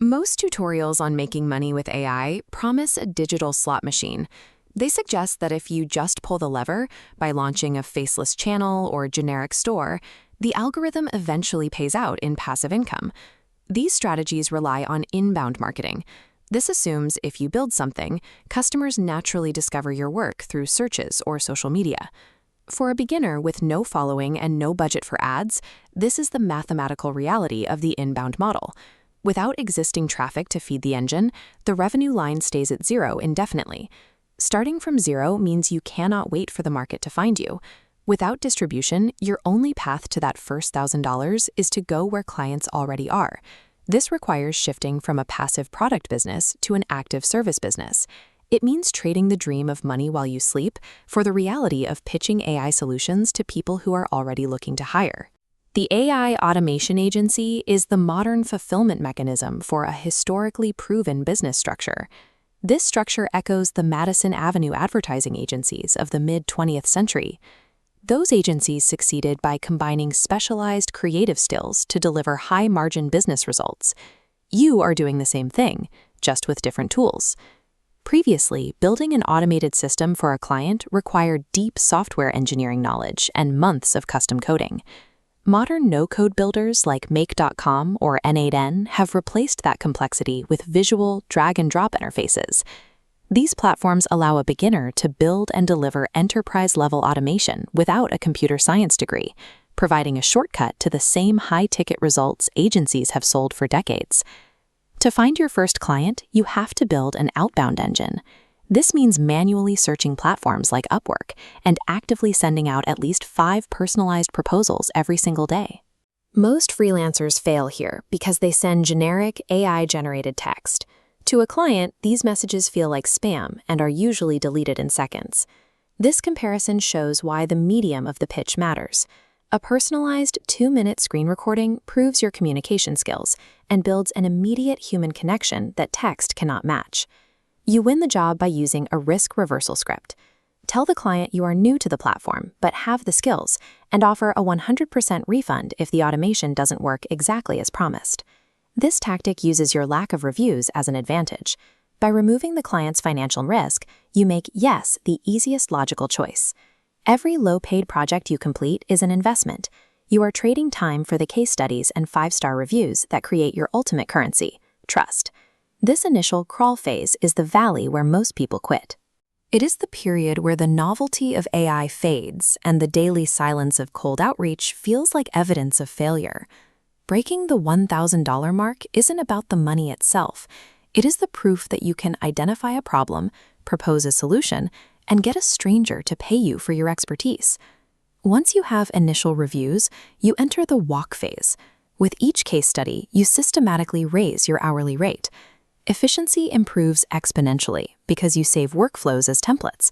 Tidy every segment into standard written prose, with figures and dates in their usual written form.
Most tutorials on making money with AI promise a digital slot machine. They suggest that if you just pull the lever by launching a faceless channel or generic store, the algorithm eventually pays out in passive income. These strategies rely on inbound marketing. This assumes if you build something, customers naturally discover your work through searches or social media. For a beginner with no following and no budget for ads, this is the mathematical reality of the inbound model. Without existing traffic to feed the engine, the revenue line stays at zero indefinitely. Starting from zero means you cannot wait for the market to find you. Without distribution, your only path to that first $1,000 is to go where clients already are. This requires shifting from a passive product business to an active service business. It means trading the dream of money while you sleep for the reality of pitching AI solutions to people who are already looking to hire. The AI automation agency is the modern fulfillment mechanism for a historically proven business structure. This structure echoes the Madison Avenue advertising agencies of the mid-20th century. Those agencies succeeded by combining specialized creative skills to deliver high-margin business results. You are doing the same thing, just with different tools. Previously, building an automated system for a client required deep software engineering knowledge and months of custom coding. Modern no-code builders like Make.com or N8N have replaced that complexity with visual, drag-and-drop interfaces. These platforms allow a beginner to build and deliver enterprise-level automation without a computer science degree, providing a shortcut to the same high-ticket results agencies have sold for decades. To find your first client, you have to build an outbound engine. This means manually searching platforms like Upwork and actively sending out at least 5 personalized proposals every single day. Most freelancers fail here because they send generic AI-generated text. To a client, these messages feel like spam and are usually deleted in seconds. This comparison shows why the medium of the pitch matters. A personalized 2-minute screen recording proves your communication skills and builds an immediate human connection that text cannot match. You win the job by using a risk reversal script. Tell the client you are new to the platform but have the skills, and offer a 100% refund if the automation doesn't work exactly as promised. This tactic uses your lack of reviews as an advantage. By removing the client's financial risk, you make yes the easiest logical choice. Every low-paid project you complete is an investment. You are trading time for the case studies and 5-star reviews that create your ultimate currency, trust. This initial crawl phase is the valley where most people quit. It is the period where the novelty of AI fades and the daily silence of cold outreach feels like evidence of failure. Breaking the $1,000 mark isn't about the money itself. It is the proof that you can identify a problem, propose a solution, and get a stranger to pay you for your expertise. Once you have initial reviews, you enter the walk phase. With each case study, you systematically raise your hourly rate. Efficiency improves exponentially because you save workflows as templates.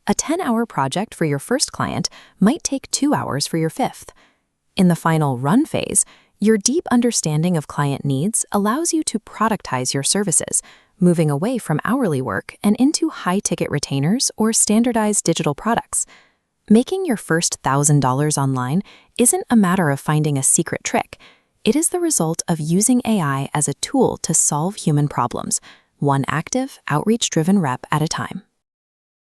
A 10-hour project for your first client might take 2 hours for your 5th. In the final run phase, your deep understanding of client needs allows you to productize your services, moving away from hourly work and into high-ticket retainers or standardized digital products. Making your first $1,000 online isn't a matter of finding a secret trick. It is the result of using AI as a tool to solve human problems, one active, outreach-driven rep at a time.